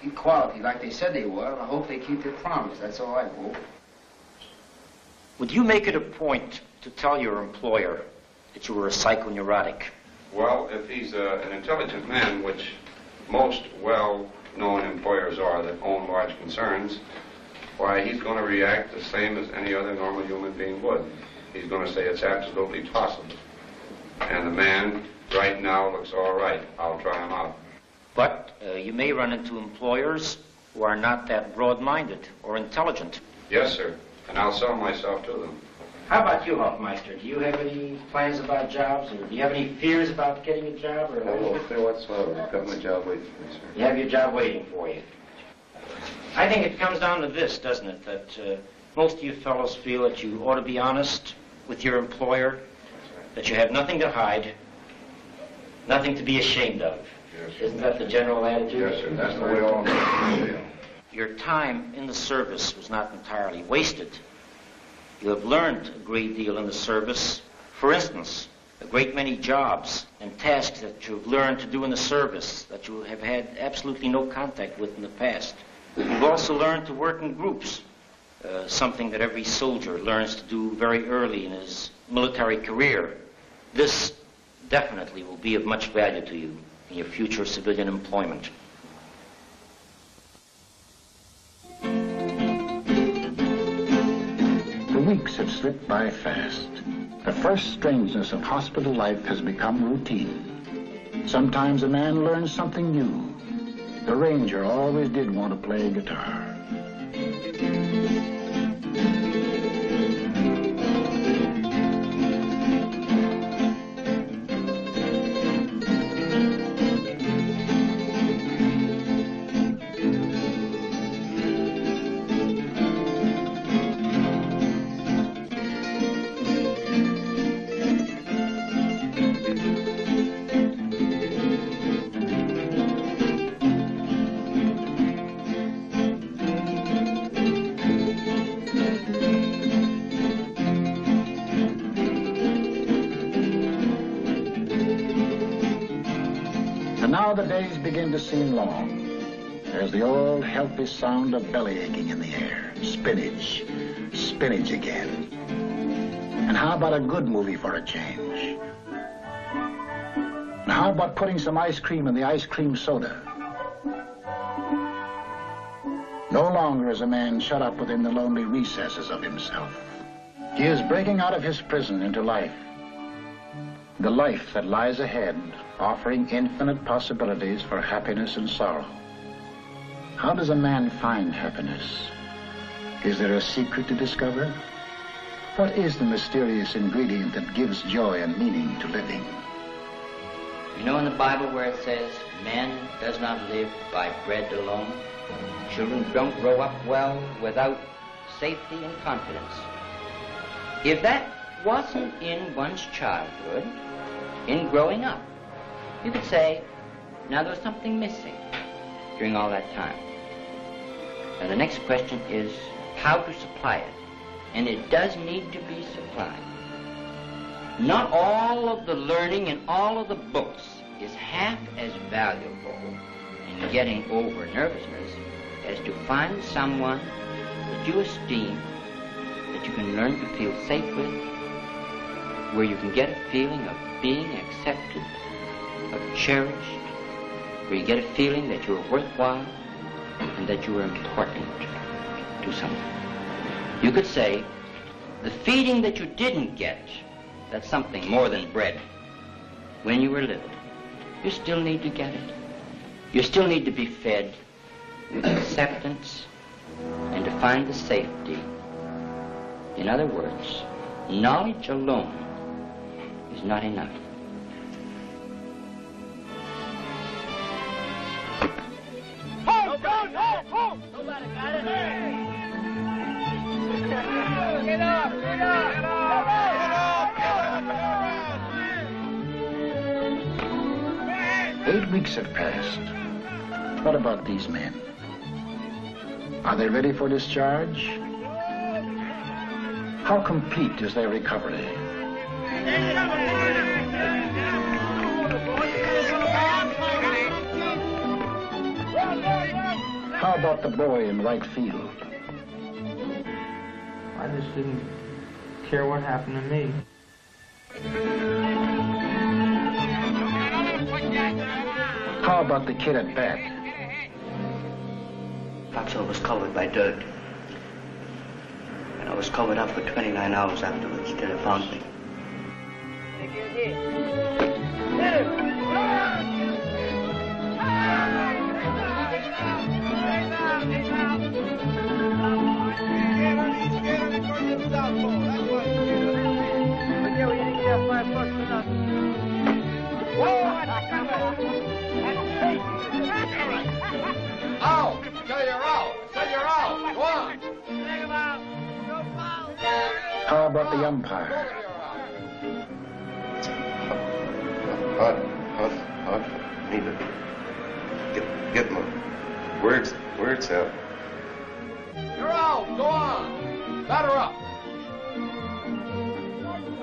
Q: equality like they said they were. I hope they keep their promise. That's all I hope.
S: Would you make it a point to tell your employer that you were a psychoneurotic?
G: Well, if he's an intelligent man, which most well-known employers are that own large concerns, why, he's going to react the same as any other normal human being would. He's going to say it's absolutely possible. And the man right now looks all right. I'll try him out.
S: But you may run into employers who are not that broad-minded or intelligent.
G: Yes, sir. And I'll sell myself to them.
S: How about you, Hofmeister? Do you have any plans about jobs, or do you have any fears about getting a job? Or
D: no fear whatsoever. I've got my job waiting for me, sir.
S: You have your job waiting for you. I think it comes down to this, doesn't it, that most of you fellows feel that you ought to be honest with your employer, that you have nothing to hide, nothing to be ashamed of.
G: Yes, sir.
S: Isn't that the general attitude?
G: Yes, sir. That's the way all feel.
S: Your time in the service was not entirely wasted. You have learned a great deal in the service. For instance, a great many jobs and tasks that you've learned to do in the service that you have had absolutely no contact with in the past. You've also learned to work in groups, something that every soldier learns to do very early in his military career. This definitely will be of much value to you in your future civilian employment.
A: The weeks have slipped by fast. The first strangeness of hospital life has become routine. Sometimes a man learns something new. The ranger always did want to play guitar. And now the days begin to seem long. There's the old healthy sound of belly aching in the air. Spinach. Spinach again. And how about a good movie for a change? And how about putting some ice cream in the ice cream soda? No longer is a man shut up within the lonely recesses of himself. He is breaking out of his prison into life. The life that lies ahead, offering infinite possibilities for happiness and sorrow. How does a man find happiness? Is there a secret to discover? What is the mysterious ingredient that gives joy and meaning to living?
O: You know in the Bible where it says, man does not live by bread alone? Children don't grow up well without safety and confidence. If that wasn't in one's childhood, in growing up, you could say, now there's something missing during all that time. And the next question is how to supply it. And it does need to be supplied. Not all of the learning in all of the books is half as valuable in getting over nervousness as to find someone that you esteem, that you can learn to feel safe with, where you can get a feeling of being accepted, of cherished, where you get a feeling that you're worthwhile and that you are important to someone. You could say, the feeding that you didn't get, that's something more than bread, when you were little, you still need to get it. You still need to be fed with acceptance and to find the safety. In other words, knowledge alone is not enough.
K: Hold! Nobody got it. Get up! Get up! Get up!
A: 8 weeks have passed. What about these men? Are they ready for discharge? How complete is their recovery? How about the boy in right field?
F: I just didn't care what happened to me.
A: How about the kid at bat?
T: Foxhole was covered by dirt. And I was covered up for 29 hours afterwards till they found me.
K: Out! Say you're out! Say you're out! Go on!
A: How about the umpire?
I: Hard for me to get my words out.
K: You're out! Go on! Batter up!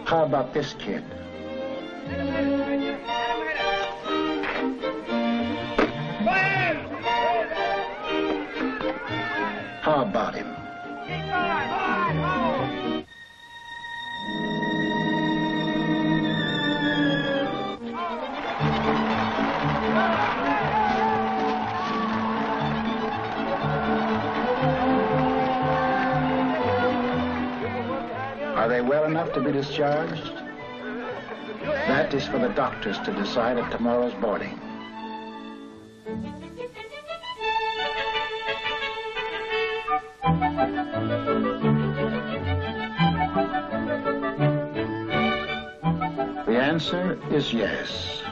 A: How about this kid? How about him? Are they well enough to be discharged? That is for the doctors to decide at tomorrow's boarding. The answer is yes.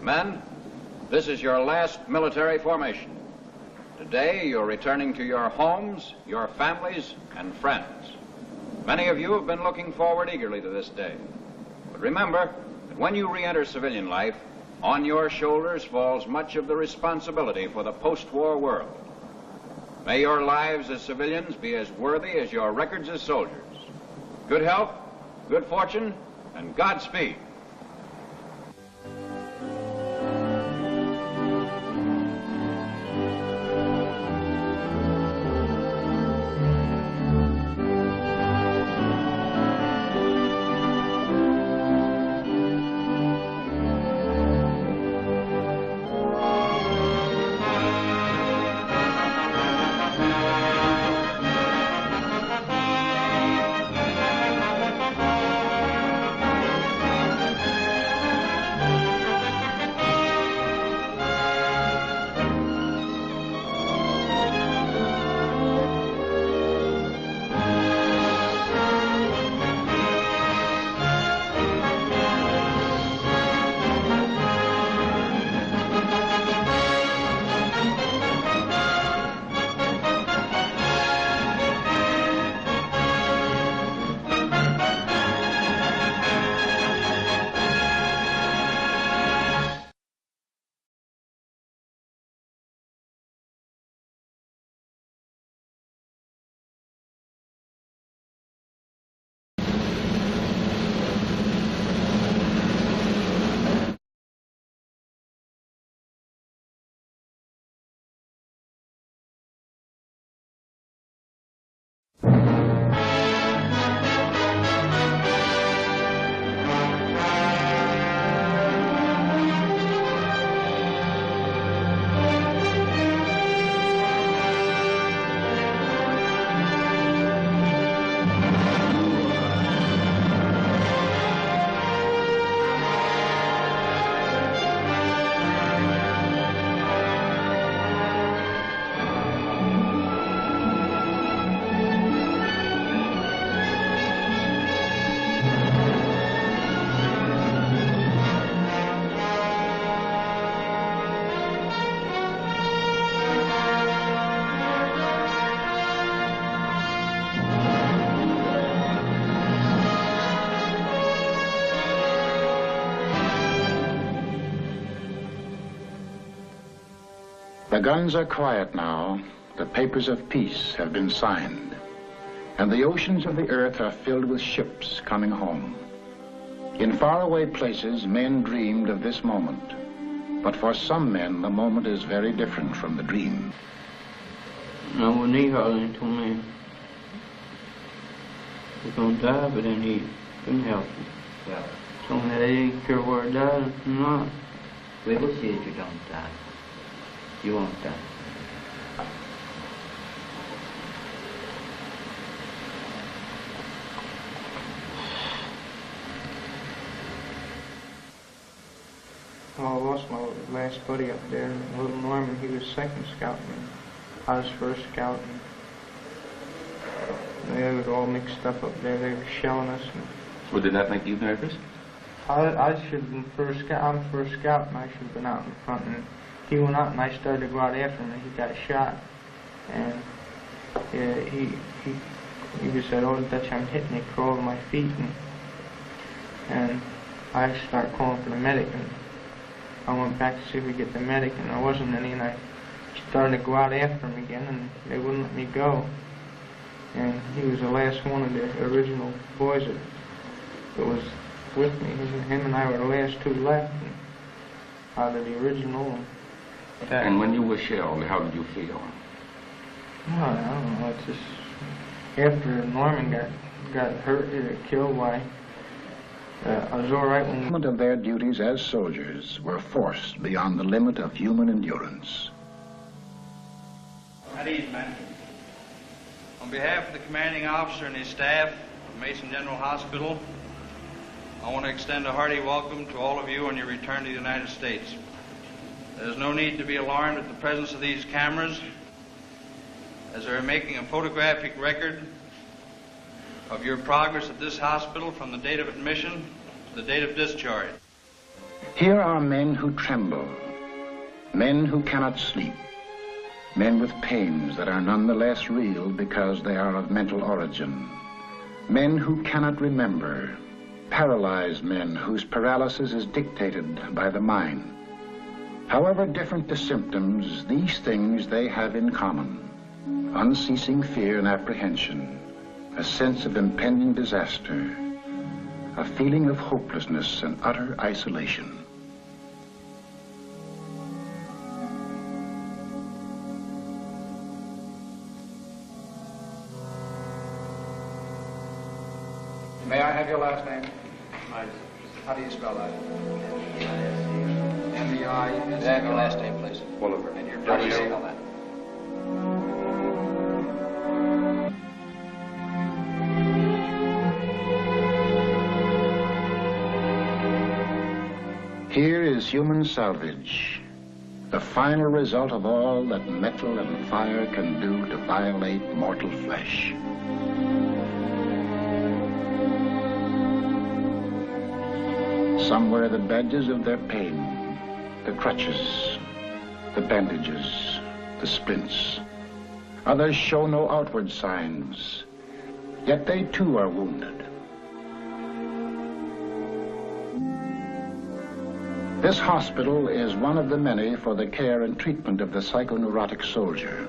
V: Men, this is your last military formation. Today, you're returning to your homes, your families, and friends. Many of you have been looking forward eagerly to this day. But remember that when you re-enter civilian life, on your shoulders falls much of the responsibility for the post-war world. May your lives as civilians be as worthy as your records as soldiers. Good health, good fortune, and Godspeed.
A: The guns are quiet now. The papers of peace have been signed. And the oceans of the earth are filled with ships coming home. In faraway places, men dreamed of this moment. But for some men, the moment is very different from the dream.
F: I wouldn't need hardly told me he was going to die, but then he couldn't help it.
P: Yeah.
F: Told me that he didn't care where I died or not.
P: We will see that you don't die. You won't die.
F: Well, I lost my last buddy up there, little Norman. He was second scout, and I was first scout. And they were all mixed up there. They were shelling us.
D: Well, did that make you nervous?
F: I should have been first scout. I'm first scout, and I should have been out in front. And he went out, and I started to go out after him, and he got shot. And he just said, "Oh, Dutch, I'm hitting." He crawled to my feet, and I started calling for the medic. And I went back to see if we could get the medic, and there wasn't any. And I started to go out after him again, and they wouldn't let me go. And he was the last one of the original boys that was with me. Him and I were the last two left out of the original.
D: And when you were shelled, how did you feel?
F: No, I don't know. It's just after Norman got hurt or killed, why I was all right when.
A: Of their duties as soldiers were forced beyond the limit of human endurance.
B: At ease, men. On behalf of the commanding officer and his staff of Mason General Hospital, I want to extend a hearty welcome to all of you on your return to the United States. There's no need to be alarmed at the presence of these cameras, as they're making a photographic record of your progress at this hospital from the date of admission to the date of discharge.
A: Here are men who tremble, men who cannot sleep, men with pains that are none the less real because they are of mental origin, Men who cannot remember, paralyzed men whose paralysis is dictated by the mind. However different the symptoms, these things they have in common: unceasing fear and apprehension, a sense of impending disaster, a feeling of hopelessness and utter isolation.
C: May I have your last name? How do you spell that? M-E-I-S.
M: May I have your last name, please?
G: Oliver.
C: And your how do you spell that?
A: Here is human salvage, the final result of all that metal and fire can do to violate mortal flesh. Some wear the badges of their pain, the crutches, the bandages, the splints. Others show no outward signs, yet they too are wounded. This hospital is one of the many for the care and treatment of the psychoneurotic soldier.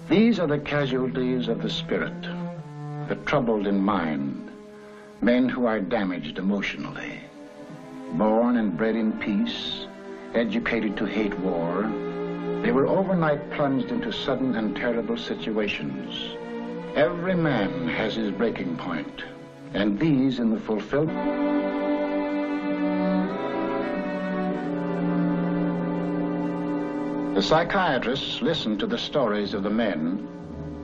A: These are the casualties of the spirit, the troubled in mind, men who are damaged emotionally. Born and bred in peace, educated to hate war, they were overnight plunged into sudden and terrible situations. Every man has his breaking point, and these in the fulfillment. The psychiatrists listen to the stories of the men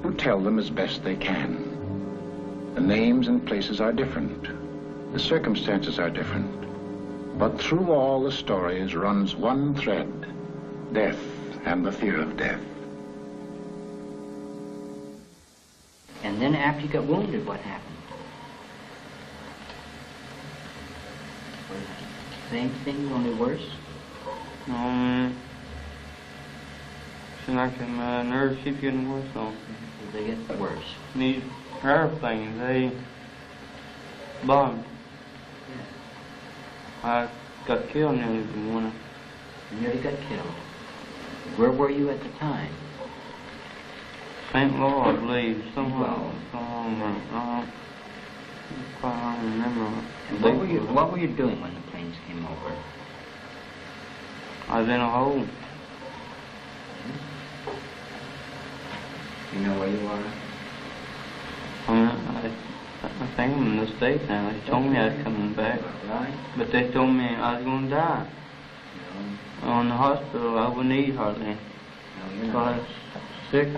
A: who tell them as best they can. The names and places are different. The circumstances are different. But through all the stories runs one thread: death and the fear of death.
O: And then after you got wounded, what happened? Same thing, only worse?
U: Seems like my nerves keep getting worse on.
O: They get worse.
U: These airplanes, they bombed. I got killed nearly in one.
O: You nearly got killed. Where were you at the time?
U: St. Louis, I believe. Somewhere. I don't remember.
O: And what were you doing when the planes came over?
U: I was in a hole.
O: You know where you are?
U: I think I'm in the States now. They told me I was coming back.
O: Right.
U: But they told me I was going to die.
O: No.
U: On the hospital, I wouldn't eat hardly.
O: No, you're
U: So I
O: not.
U: was sick.